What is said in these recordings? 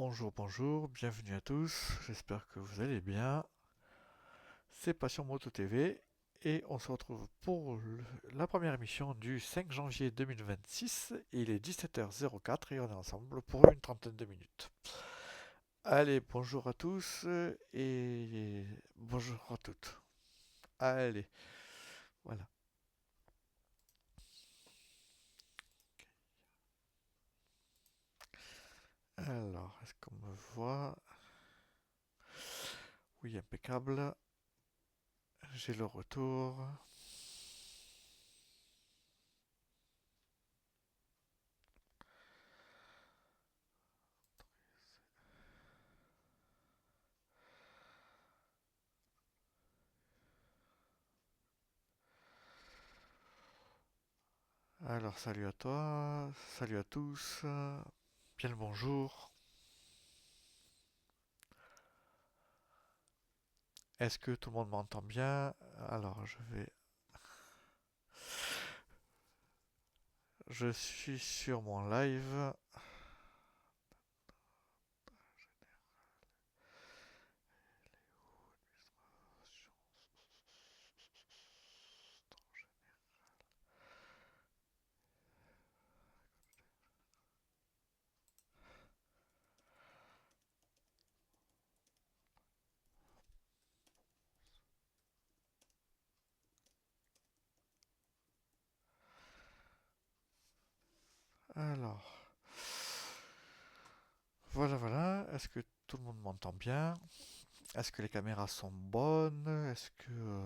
Bonjour, bonjour, bienvenue à tous, j'espère que vous allez bien. C'est Passion Moto TV et on se retrouve pour la première émission du 5 janvier 2026. Il est 17h04 et on est ensemble pour une trentaine de minutes. Allez, bonjour à tous et bonjour à toutes. Allez, voilà. Alors, est-ce qu'on me voit? Oui, impeccable. J'ai le retour. Alors, salut à toi, salut à tous, bien le bonjour. Est-ce que tout le monde m'entend bien? Alors, je suis sur mon live. Alors, voilà, voilà. Est-ce que tout le monde m'entend bien? Est-ce que les caméras sont bonnes? Est-ce que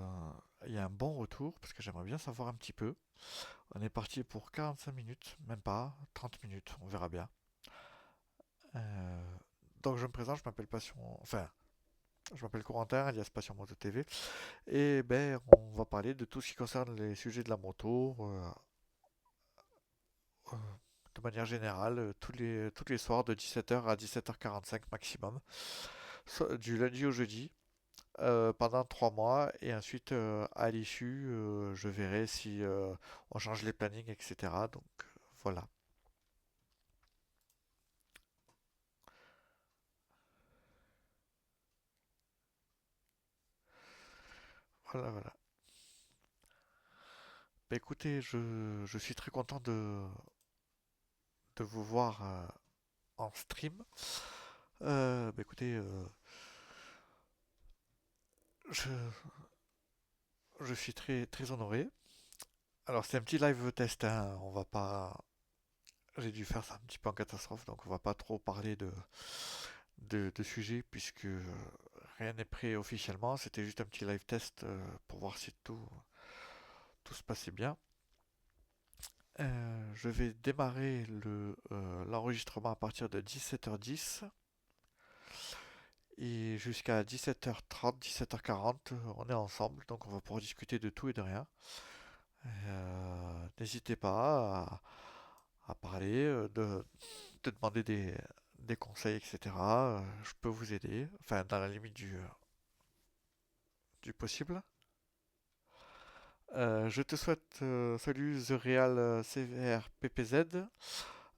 il y a un bon retour? Parce que j'aimerais bien savoir un petit peu. On est parti pour 45 minutes, même pas, 30 minutes, on verra bien. Euh, donc je me présente, je m'appelle Passion, enfin, je m'appelle Corentin, alias Passion Moto TV. Et ben, on va parler de tout ce qui concerne les sujets de la moto, euh, de manière générale, tous les soirs de 17h à 17h45 maximum, du lundi au jeudi, pendant 3 mois. Et ensuite, à l'issue, je verrai si on change les plannings, etc. Donc voilà, voilà, voilà. Bah, écoutez, je suis très content de vous voir en stream. Bah, écoutez, je, je suis très, très honoré. Alors c'est un petit live test, hein, on va pas. J'ai dû faire ça un petit peu en catastrophe, donc on va pas trop parler de sujets puisque rien n'est prêt officiellement. C'était juste un petit live test pour voir si tout se passait bien. Je vais démarrer l'enregistrement à partir de 17h10 et jusqu'à 17h30, 17h40, on est ensemble, donc on va pouvoir discuter de tout et de rien. N'hésitez pas à parler, de demander des conseils, etc. Je peux vous aider, enfin dans la limite du possible. Je te souhaite, salut The Real CVR PPZ.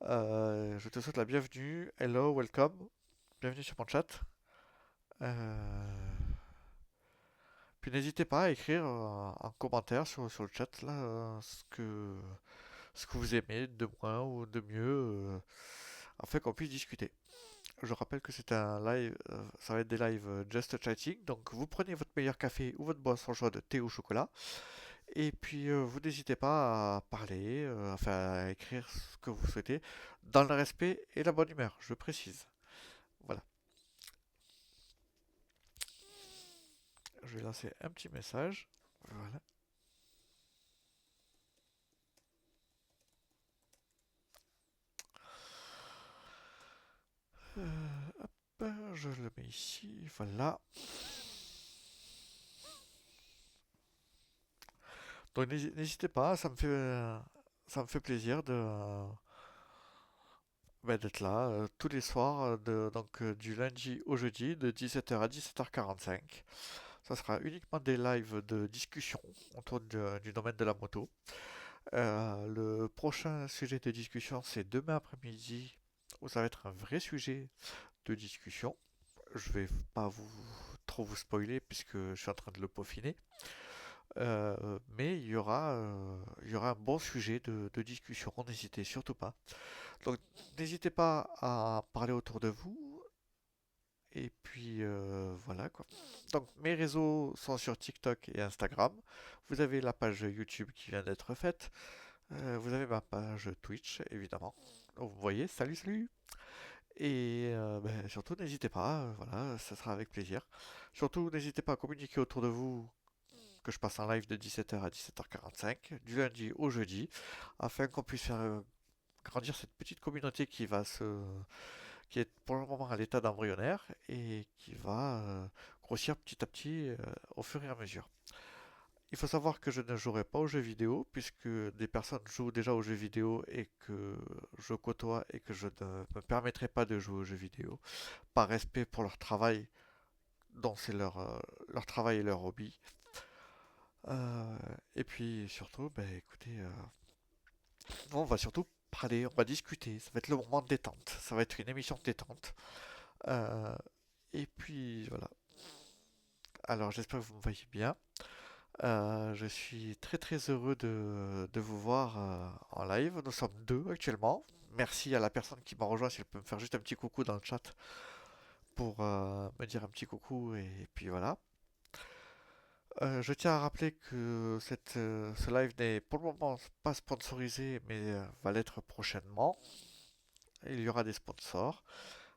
Je te souhaite la bienvenue. Hello, welcome. Bienvenue sur mon chat. Euh, Puis n'hésitez pas à écrire en commentaire sur le chat là, ce que vous aimez de moins ou de mieux, afin qu'on puisse discuter. Je rappelle que c'est un live, ça va être des lives just chatting, donc vous prenez votre meilleur café ou votre boisson chaude, thé ou chocolat, et puis vous n'hésitez pas à parler, enfin à écrire ce que vous souhaitez, dans le respect et la bonne humeur, je précise. Voilà, je vais lancer un petit message. Voilà. Hop, je le mets ici, voilà. Donc n'hésitez pas, ça me fait plaisir d'être là tous les soirs, donc du lundi au jeudi, de 17h à 17h45. Ça sera uniquement des lives de discussion autour du domaine de la moto. Le prochain sujet de discussion, c'est demain après-midi, où ça va être un vrai sujet de discussion. Je vais pas trop vous spoiler puisque je suis en train de le peaufiner. Mais il y aura un bon sujet de discussion, n'hésitez surtout pas. Donc n'hésitez pas à en parler autour de vous. Et puis voilà quoi. Donc mes réseaux sont sur TikTok et Instagram. Vous avez la page YouTube qui vient d'être faite. Vous avez ma page Twitch évidemment. Donc, vous voyez, salut salut. Et ben, surtout n'hésitez pas, voilà, ça sera avec plaisir. Surtout n'hésitez pas à communiquer autour de vous que je passe en live de 17h à 17h45, du lundi au jeudi, afin qu'on puisse faire grandir cette petite communauté qui est pour le moment à l'état d'embryonnaire et qui va grossir petit à petit au fur et à mesure. Il faut savoir que je ne jouerai pas aux jeux vidéo puisque des personnes jouent déjà aux jeux vidéo et que je côtoie et que je ne me permettrai pas de jouer aux jeux vidéo par respect pour leur travail dont c'est leur travail et leur hobby. Euh, et puis surtout, ben, écoutez, on va surtout parler, on va discuter, ça va être le moment de détente, ça va être une émission de détente. Euh, et puis voilà. Alors j'espère que vous me voyez bien. Je suis très très heureux de vous voir en live. Nous sommes deux actuellement. Merci à la personne qui m'a rejoint, si elle peut me faire juste un petit coucou dans le chat pour me dire un petit coucou et puis voilà. Je tiens à rappeler que ce live n'est pour le moment pas sponsorisé, mais va l'être prochainement. Il y aura des sponsors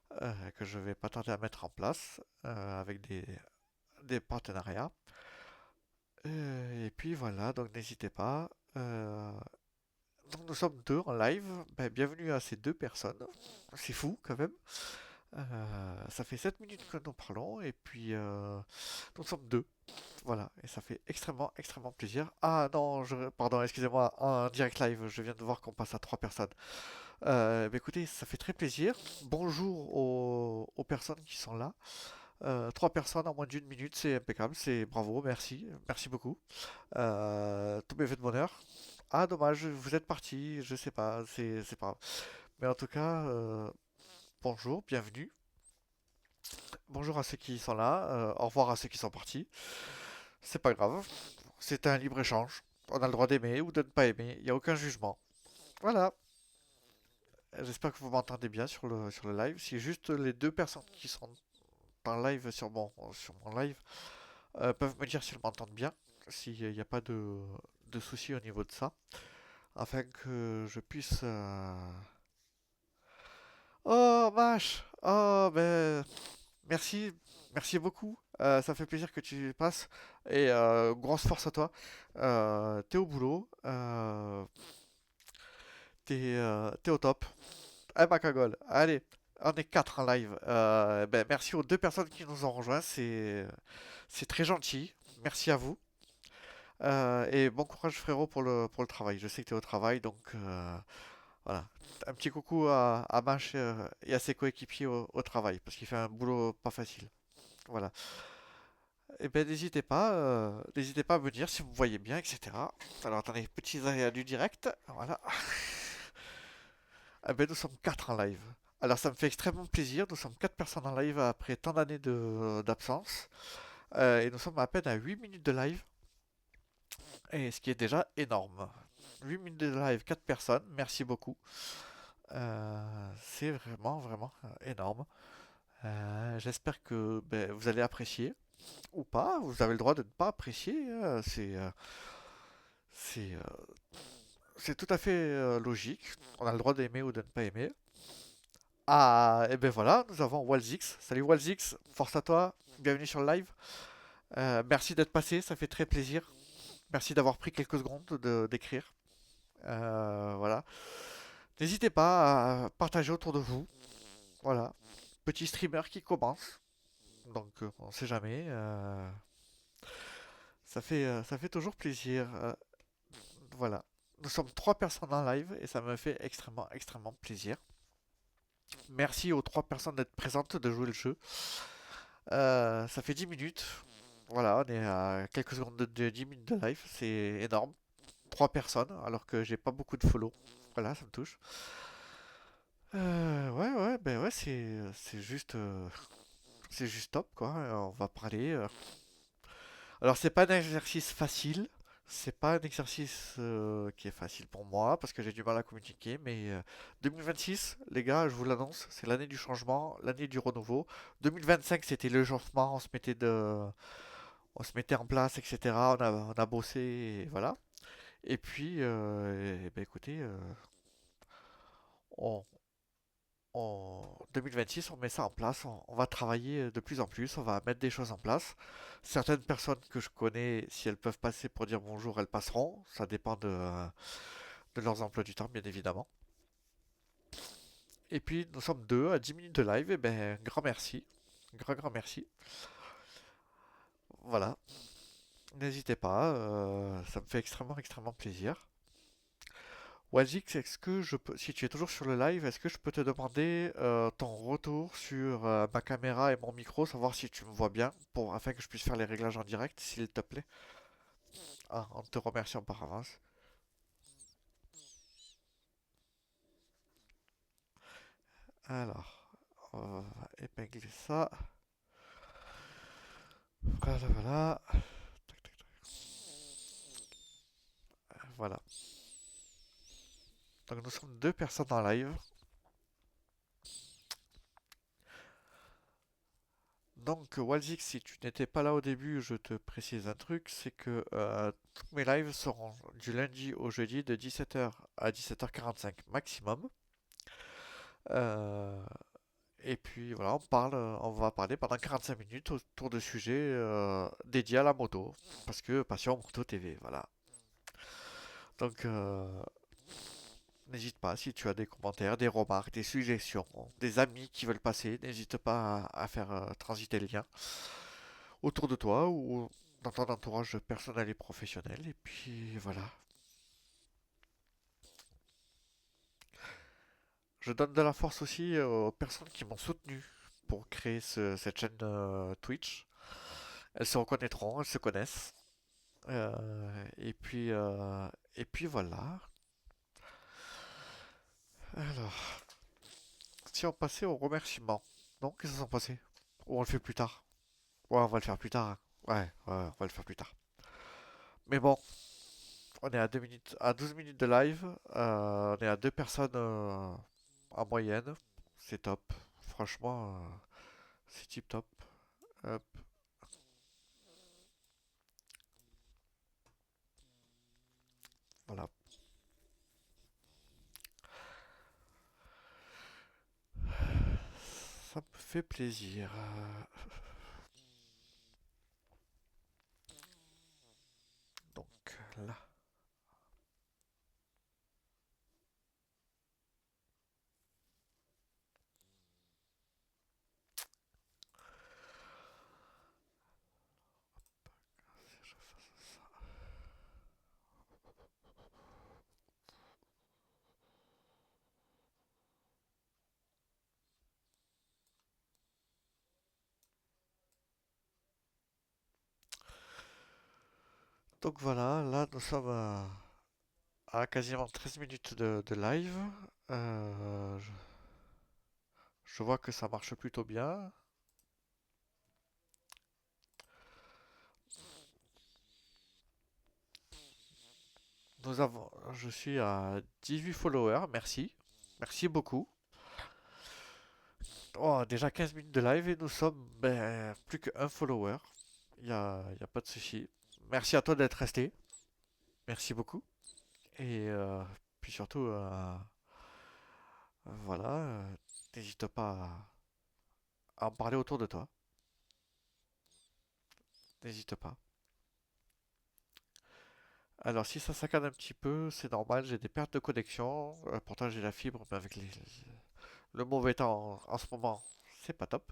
que je vais pas tarder à mettre en place avec des partenariats. Et puis voilà, donc n'hésitez pas. Donc nous sommes deux en live. Ben, bienvenue à ces deux personnes. C'est fou quand même. Ça fait 7 minutes que nous parlons et puis nous sommes deux. Voilà, et ça fait extrêmement, extrêmement plaisir. Ah non, pardon, excusez-moi, en direct live, je viens de voir qu'on passe à trois personnes. Bah écoutez, ça fait très plaisir. Bonjour aux personnes qui sont là. Trois personnes en moins d'une minute, c'est impeccable, c'est bravo, merci, merci beaucoup. Tout m'est fait de bonheur. Ah dommage, vous êtes parti, je sais pas, c'est pas grave. Mais en tout cas, bonjour, bienvenue. Bonjour à ceux qui sont là, au revoir à ceux qui sont partis. C'est pas grave, c'est un libre échange. On a le droit d'aimer ou de ne pas aimer, il n'y a aucun jugement. Voilà, j'espère que vous m'entendez bien sur le live. Si juste les deux personnes qui sont en live sur mon live peuvent me dire s'ils m'entendent bien, s'il n'y a pas de soucis au niveau de ça, afin que je puisse... Oh, Mash! Oh, ben, merci, merci beaucoup. Ça fait plaisir que tu passes. Et grosse force à toi. T'es au boulot. T'es au top. Eh ma cagole. Allez, on est quatre en live. Ben, merci aux deux personnes qui nous ont rejoints. C'est très gentil. Merci à vous. Et bon courage frérot pour le travail. Je sais que tu es au travail, donc voilà. Un petit coucou à Mash et à ses coéquipiers au travail, parce qu'il fait un boulot pas facile. Voilà. Et ben n'hésitez pas à me dire si vous me voyez bien, etc. Alors attendez, petits aléas du direct. Voilà. Eh ben nous sommes quatre en live. Alors ça me fait extrêmement plaisir. Nous sommes quatre personnes en live après tant d'années d'absence. Et nous sommes à peine à 8 minutes de live. Et ce qui est déjà énorme. 8 minutes de live, 4 personnes, merci beaucoup. C'est vraiment, vraiment énorme. J'espère que ben, vous allez apprécier ou pas. Vous avez le droit de ne pas apprécier. C'est, euh, c'est tout à fait logique. On a le droit d'aimer ou de ne pas aimer. Ah, et ben voilà, nous avons Walzix. Salut Walzix, force à toi. Bienvenue sur le live. Merci d'être passé, ça fait très plaisir. Merci d'avoir pris quelques secondes d'écrire. Voilà. N'hésitez pas à partager autour de vous. Voilà. Petit streamer qui commence. Donc on sait jamais. Ça fait toujours plaisir. Voilà. Nous sommes trois personnes en live et ça me fait extrêmement, extrêmement plaisir. Merci aux trois personnes d'être présentes, de jouer le jeu. Ça fait 10 minutes. Voilà, on est à quelques secondes de 10 minutes de live. C'est énorme. Trois personnes, alors que j'ai pas beaucoup de follow. Voilà, ça me touche. Ouais, ouais, ben ouais, c'est juste top, quoi. On va parler. Alors, c'est pas un exercice facile. C'est pas un exercice qui est facile pour moi parce que j'ai du mal à communiquer. Mais 2026, les gars, je vous l'annonce, c'est l'année du changement, l'année du renouveau. 2025, c'était le changement. On se mettait en place, etc. On a bossé, et voilà. Et puis, eh ben, écoutez, on, 2026, on met ça en place, on va travailler de plus en plus, on va mettre des choses en place. Certaines personnes que je connais, si elles peuvent passer pour dire bonjour, elles passeront. Ça dépend de leurs emplois du temps, bien évidemment. Et puis, nous sommes deux à 10 minutes de live, et ben, grand merci. Grand merci. Voilà. N'hésitez pas, ça me fait extrêmement plaisir. Wajik, est-ce que je peux, si tu es toujours sur le live, est-ce que je peux te demander ton retour sur ma caméra et mon micro, savoir si tu me vois bien, afin que je puisse faire les réglages en direct, s'il te plaît? Ah, en te remerciant par avance. Alors, on va épingler ça. Voilà, voilà. Tac, tac, tac. Voilà. Donc nous sommes deux personnes en live. Donc Walzik, si tu n'étais pas là au début, je te précise un truc, c'est que tous mes lives seront du lundi au jeudi de 17h à 17h45 maximum. Euh, et puis voilà, on va parler pendant 45 minutes autour de sujets dédiés à la moto. Parce que Passion Moto TV, voilà. Donc n'hésite pas, si tu as des commentaires, des remarques, des suggestions, des amis qui veulent passer, n'hésite pas à faire transiter le lien autour de toi ou dans ton entourage personnel et professionnel. Et puis voilà. Je donne de la force aussi aux personnes qui m'ont soutenu pour créer cette chaîne Twitch. Elles se reconnaîtront, elles se connaissent. Et puis, voilà. Alors, si on passait aux remerciements. Non, qu'est-ce qui s'est passé? Ou on le fait plus tard? Ouais, on va le faire plus tard, hein. Ouais, ouais, on va le faire plus tard. Mais bon, on est à 2 minutes, à 12 minutes de live. On est à deux personnes en moyenne. C'est top. Franchement, c'est tip top. Hop, voilà. Ça me fait plaisir. Donc là. Si je fais ça. Donc voilà, là nous sommes à quasiment 13 minutes de live. Je vois que ça marche plutôt bien. Je suis à 18 followers, merci. Merci beaucoup. Oh, déjà 15 minutes de live et nous sommes plus qu'un follower. Y a pas de souci. Merci à toi d'être resté. Merci beaucoup. Et puis surtout, voilà, n'hésite pas à en parler autour de toi. N'hésite pas. Alors, si ça saccade un petit peu, c'est normal, j'ai des pertes de connexion. Pourtant, j'ai la fibre, mais avec le mauvais temps en ce moment, c'est pas top.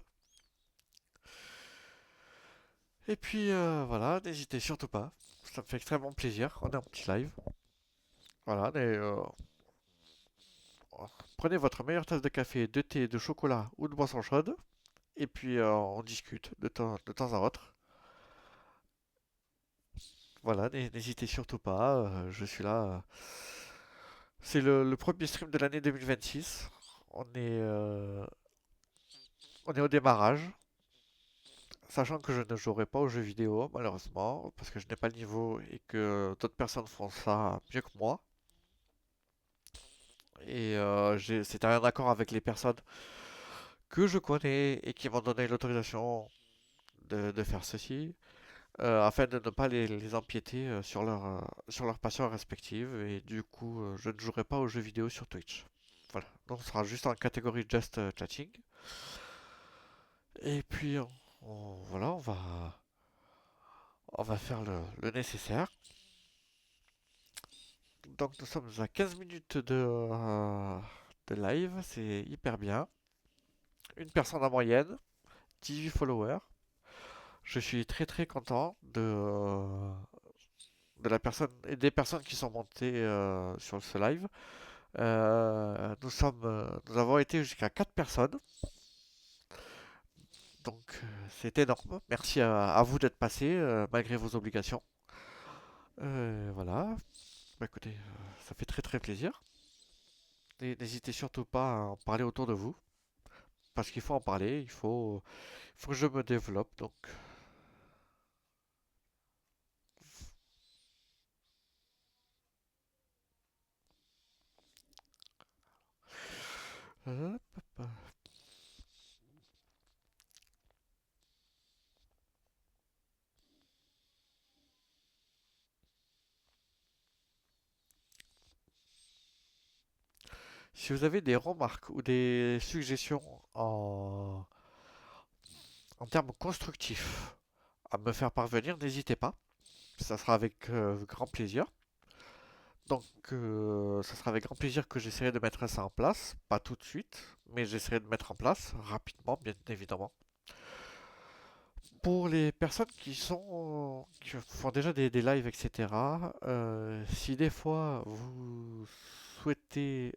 Et puis, voilà, n'hésitez surtout pas. Ça me fait extrêmement plaisir. On est en petit live. Voilà, prenez votre meilleure tasse de café, de thé, de chocolat ou de boisson chaude. Et puis, on discute de temps à autre. Voilà, n'hésitez surtout pas. Je suis là. C'est le premier stream de l'année 2026. on est, euh, on est au démarrage, sachant que je ne jouerai pas aux jeux vidéo, malheureusement, parce que je n'ai pas le niveau et que d'autres personnes font ça mieux que moi. Et c'était un accord avec les personnes que je connais et qui m'ont donné l'autorisation de faire ceci, afin de ne pas les empiéter sur leurs passions respectives. Et du coup, je ne jouerai pas aux jeux vidéo sur Twitch. Voilà, donc ce sera juste en catégorie Just Chatting. Et puis, voilà, on va faire le nécessaire. Donc nous sommes à 15 minutes de live, c'est hyper bien. Une personne en moyenne, 18 followers. Je suis très très content de la personne et des personnes qui sont montées sur ce live. Nous avons été jusqu'à 4 personnes, donc c'est énorme. Merci à vous d'être passés malgré vos obligations. Voilà, bah, écoutez, ça fait très très plaisir. N'hésitez surtout pas à en parler autour de vous, parce qu'il faut en parler, il faut que je me développe. Donc, si vous avez des remarques ou des suggestions en, en termes constructifs à me faire parvenir, n'hésitez pas. Ça sera avec grand plaisir. Donc, ça sera avec grand plaisir que j'essaierai de mettre ça en place. Pas tout de suite, mais j'essaierai de mettre en place rapidement, bien évidemment. Pour les personnes qui font déjà des lives, etc., si des fois vous souhaitez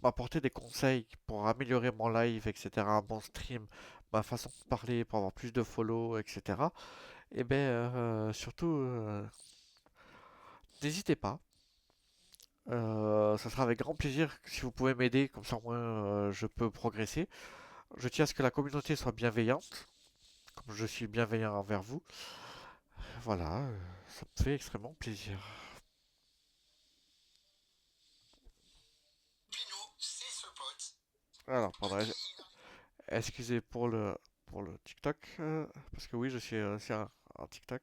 m'apporter des conseils pour améliorer mon live, etc., mon stream, ma façon de parler, pour avoir plus de follow, etc., eh bien, surtout, n'hésitez pas. Ça sera avec grand plaisir si vous pouvez m'aider, comme ça au moins je peux progresser. Je tiens à ce que la communauté soit bienveillante, comme je suis bienveillant envers vous. Voilà, ça me fait extrêmement plaisir. Alors, pardon, excusez pour le TikTok, parce que oui, je suis aussi un TikTok.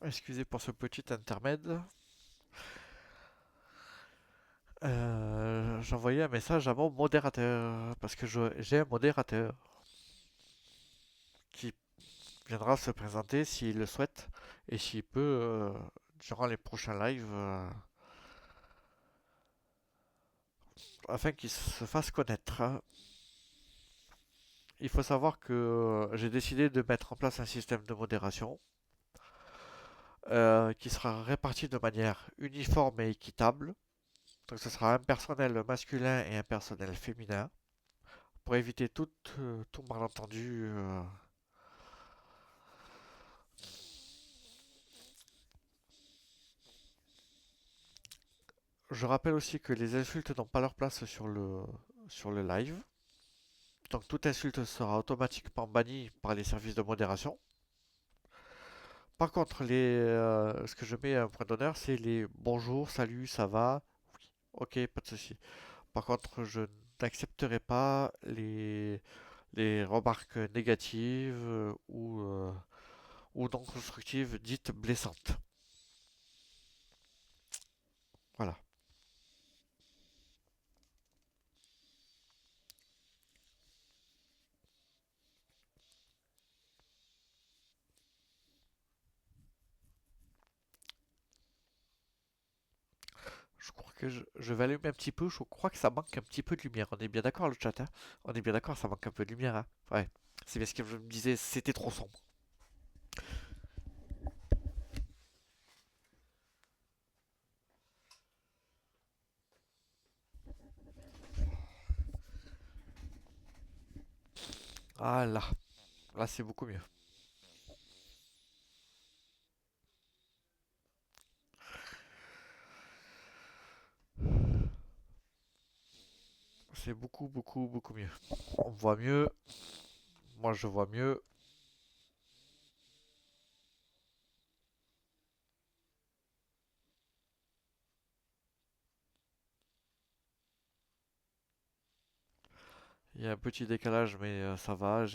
Excusez pour ce petit intermède. J'envoyais un message à mon modérateur, parce que j'ai un modérateur qui viendra se présenter s'il le souhaite et s'il peut durant les prochains lives afin qu'il se fasse connaître. Il faut savoir que j'ai décidé de mettre en place un système de modération qui sera réparti de manière uniforme et équitable. Donc ce sera un personnel masculin et un personnel féminin pour éviter tout malentendu. Je rappelle aussi que les insultes n'ont pas leur place sur le live. Donc toute insulte sera automatiquement bannie par les services de modération. Par contre, ce que je mets un point d'honneur, c'est les bonjour, salut, ça va. Oui, ok, pas de souci. Par contre, je n'accepterai pas les remarques négatives ou non constructives dites blessantes. Voilà. Je crois que je vais allumer un petit peu. Je crois que ça manque un petit peu de lumière. On est bien d'accord, le chat, hein? On est bien d'accord, ça manque un peu de lumière, hein? Ouais. C'est bien ce que je me disais, c'était trop sombre. Ah là, là c'est beaucoup mieux. C'est beaucoup, beaucoup, beaucoup mieux. On voit mieux. Moi, je vois mieux. Il y a un petit décalage, mais ça va.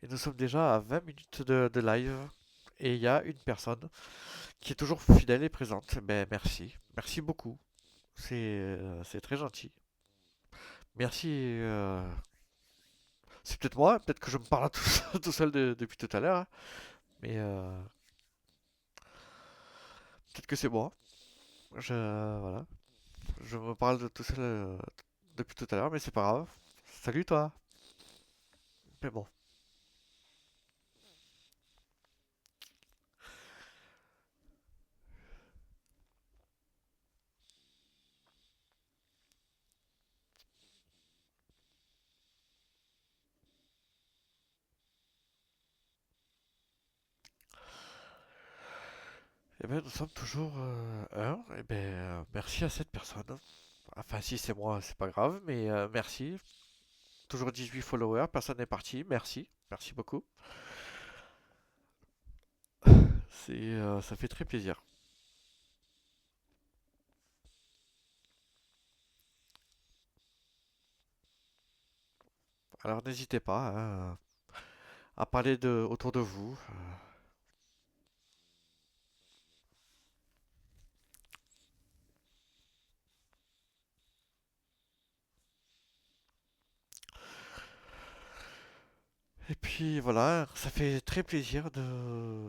Et nous sommes déjà à 20 minutes de live. Et il y a une personne qui est toujours fidèle et présente. Ben, merci. Merci beaucoup. C'est très gentil. Merci. C'est peut-être moi, peut-être que je me parle à tout, tout seul depuis tout à l'heure, hein. Mais peut-être que c'est moi. Voilà. Je me parle de tout seul depuis tout à l'heure, mais c'est pas grave. Salut toi. Mais bon. Eh ben, nous sommes toujours un. Eh ben, merci à cette personne. Enfin, si c'est moi, c'est pas grave, mais merci. Toujours 18 followers, personne n'est parti. Merci. Merci beaucoup. Ça fait très plaisir. Alors n'hésitez pas, hein, à parler autour de vous. Et puis voilà, ça fait très plaisir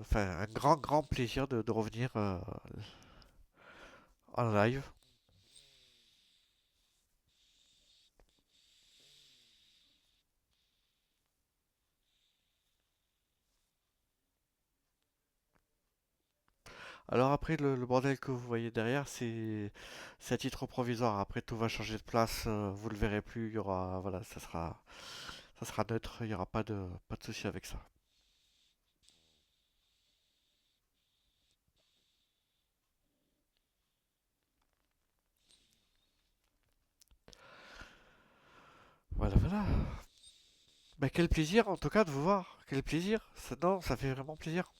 enfin un grand grand plaisir de revenir en live. Alors après le bordel que vous voyez derrière, c'est à titre provisoire. Après tout va changer de place, vous le verrez plus. Il y aura voilà, ça sera neutre. Il y aura pas de souci avec ça. Voilà voilà. Bah, quel plaisir en tout cas de vous voir. Quel plaisir. Non, ça fait vraiment plaisir.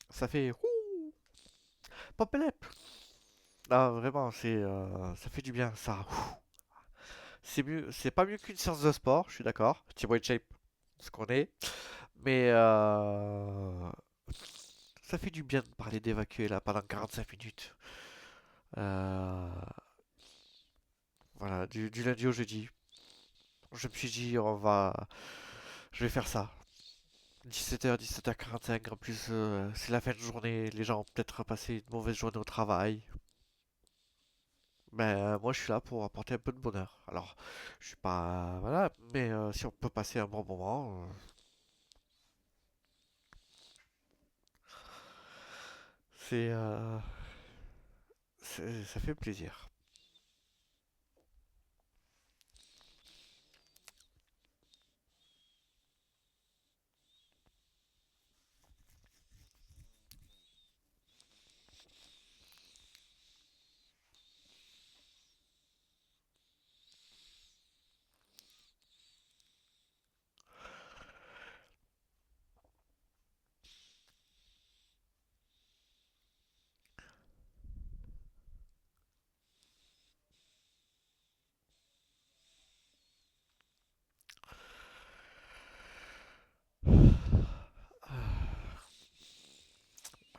Ça fait ouh, popelep. Ah vraiment, ça fait du bien ça. Ouh. C'est mieux, c'est pas mieux qu'une séance de sport, je suis d'accord. Thibaut Shape, ce qu'on est. Mais ça fait du bien de parler d'évacuer là pendant 45 minutes. Euh, voilà, du lundi au jeudi. Je me suis dit, je vais faire ça. 17h, 17h45, en plus c'est la fin de journée, les gens ont peut-être passé une mauvaise journée au travail. Ben moi je suis là pour apporter un peu de bonheur. Alors, je suis pas... Voilà, mais si on peut passer un bon moment, c'est... ça fait plaisir.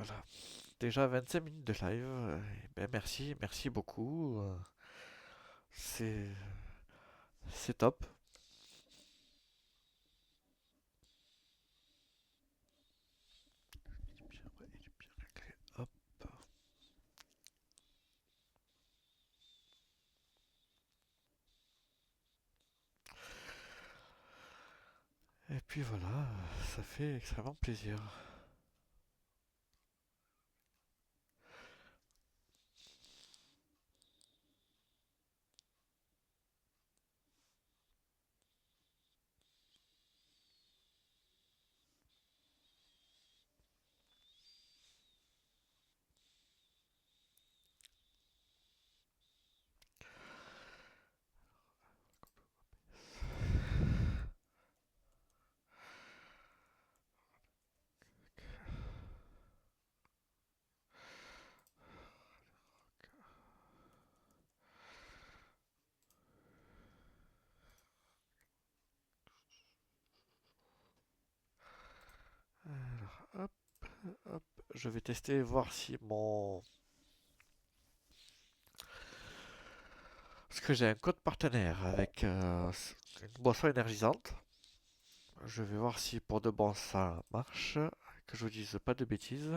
Voilà. Déjà 25 minutes de live. Ben merci, merci beaucoup. C'est c'est top. Hop. Et puis voilà, ça fait extrêmement plaisir. Hop, hop. Je vais tester, voir si mon... Parce que j'ai un code partenaire avec une boisson énergisante. Je vais voir si pour de bon ça marche. Que je vous dise pas de bêtises.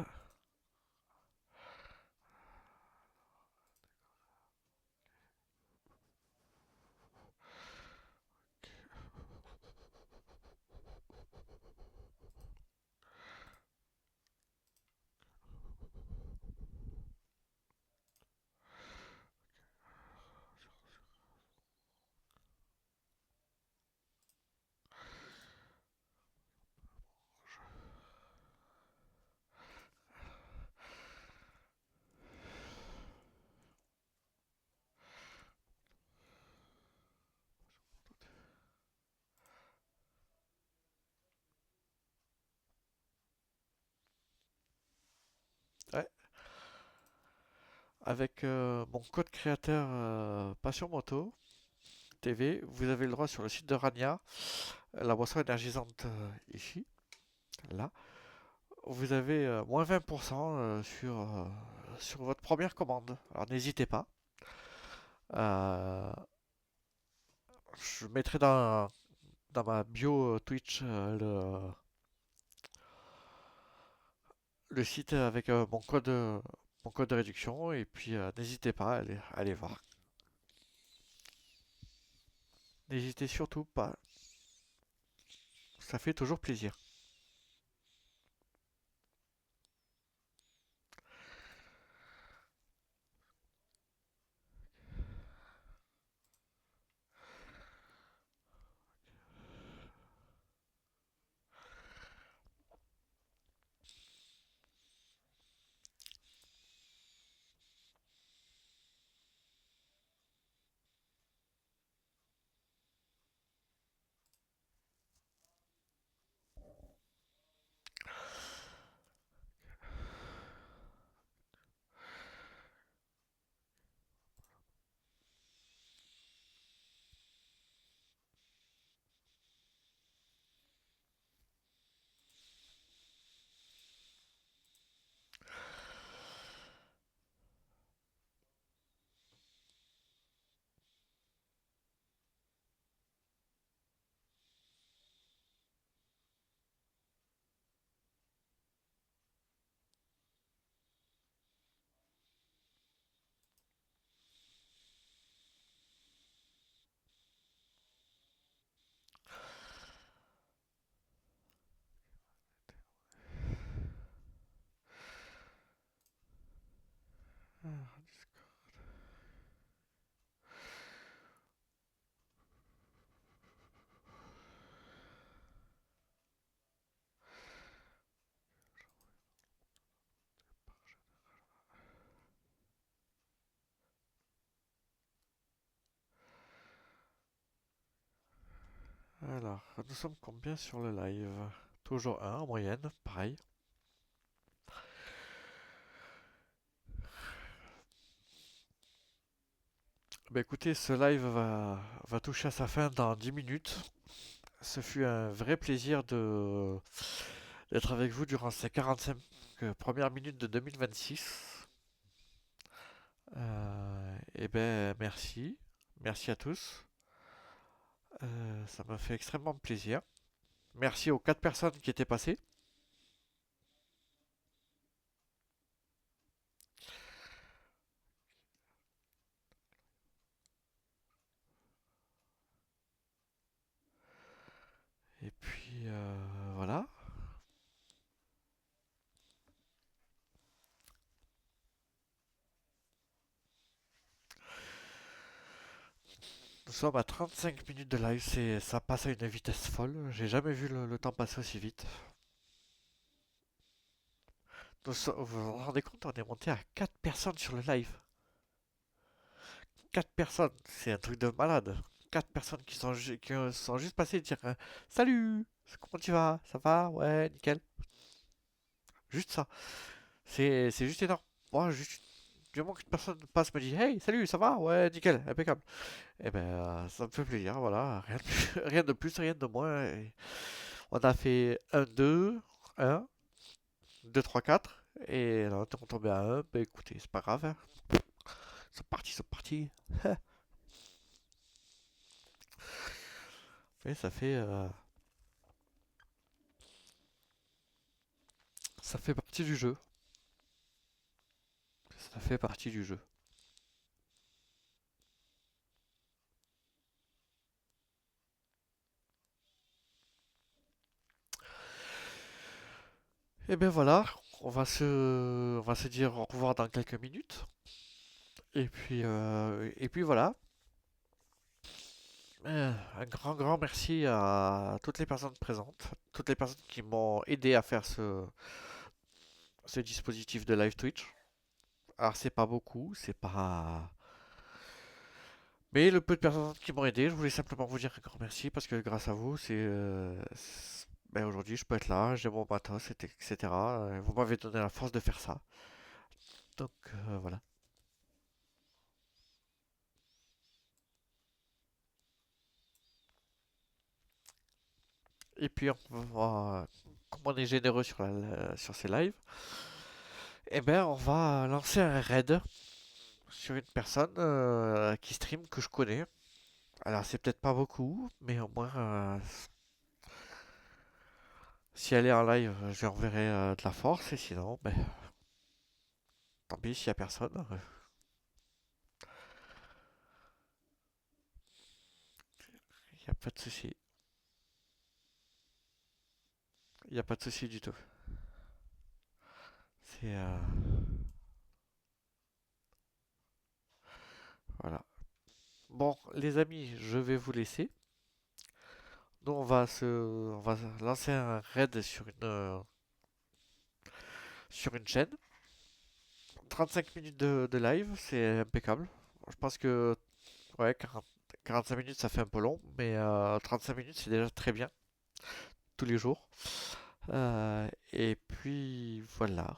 Ouais. Avec mon code créateur Passion Moto TV, vous avez le droit sur le site de Rania, la boisson énergisante ici, là. Vous avez moins 20% sur votre première commande. Alors n'hésitez pas. Euh, je mettrai dans ma bio Twitch le site avec mon code de réduction et puis n'hésitez pas à aller voir. N'hésitez surtout pas, ça fait toujours plaisir. Alors, nous sommes combien sur le live? Toujours un en moyenne, pareil. Bah écoutez, ce live va toucher à sa fin dans 10 minutes. Ce fut un vrai plaisir d'être avec vous durant ces 45 premières minutes de 2026. Et ben merci, merci à tous. Ça m'a fait extrêmement plaisir. Merci aux 4 personnes qui étaient passées. Et puis voilà. Nous sommes à 35 minutes de live, ça passe à une vitesse folle. J'ai jamais vu le temps passer aussi vite. Vous vous rendez compte, on est monté à 4 personnes sur le live. 4 personnes, c'est un truc de malade. 4 personnes qui sont juste passées et dire salut, comment tu vas? Ça va? Ouais, nickel. Juste ça. C'est juste énorme. Moi, juste du moment qu'une personne passe me dit hey, salut, ça va? Ouais, nickel, impeccable. Et ben, ça me fait plaisir, voilà. Rien de plus, rien de plus, rien de moins. Et on a fait un 2 3 4 et là, on est tombé à un. Ben écoutez, c'est pas grave, hein. C'est parti, c'est parti. Et ça fait partie du jeu. Ça fait partie du jeu. Et ben voilà, on va se dire au revoir dans quelques minutes. Et puis voilà. Un grand merci à toutes les personnes présentes, toutes les personnes qui m'ont aidé à faire ce dispositif de live Twitch. Alors c'est pas beaucoup, c'est pas. Mais le peu de personnes qui m'ont aidé, je voulais simplement vous dire un grand merci parce que grâce à vous, ben, aujourd'hui je peux être là, j'ai mon matos, etc. Vous m'avez donné la force de faire ça. Donc voilà. Et puis comme on est généreux sur ces lives, eh ben on va lancer un raid sur une personne qui stream que je connais. Alors c'est peut-être pas beaucoup, mais au moins si elle est en live, je lui enverrai de la force et sinon, ben tant pis s'il y a personne. Il n'y a pas de souci. Il n'y a pas de souci du tout. C'est voilà. Bon, les amis, je vais vous laisser. Nous, on va lancer un raid sur une chaîne. 35 minutes de live, c'est impeccable. Je pense que ouais, 45 minutes, ça fait un peu long, mais 35 minutes, c'est déjà très bien, tous les jours. Et puis voilà.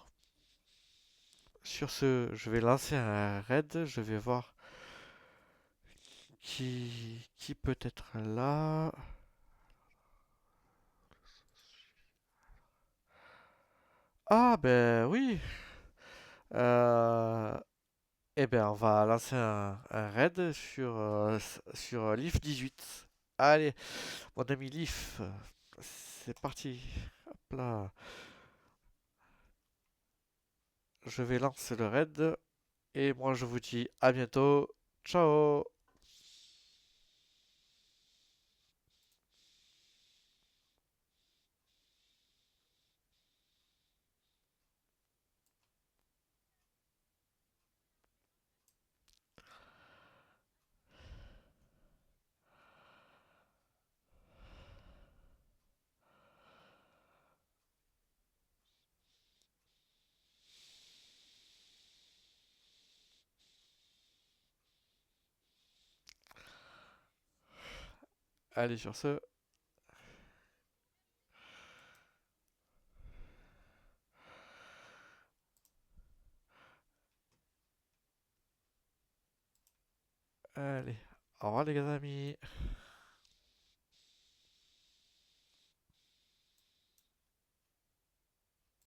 Sur ce, je vais lancer un raid. Je vais voir qui peut être là. Ah ben oui. Euh, eh ben on va lancer un raid sur Leaf 18. Allez, mon ami Leaf, c'est parti. Hop là. Je vais lancer le raid. Et moi je vous dis à bientôt. Ciao. Allez sur ce. Allez. Au revoir les gars amis.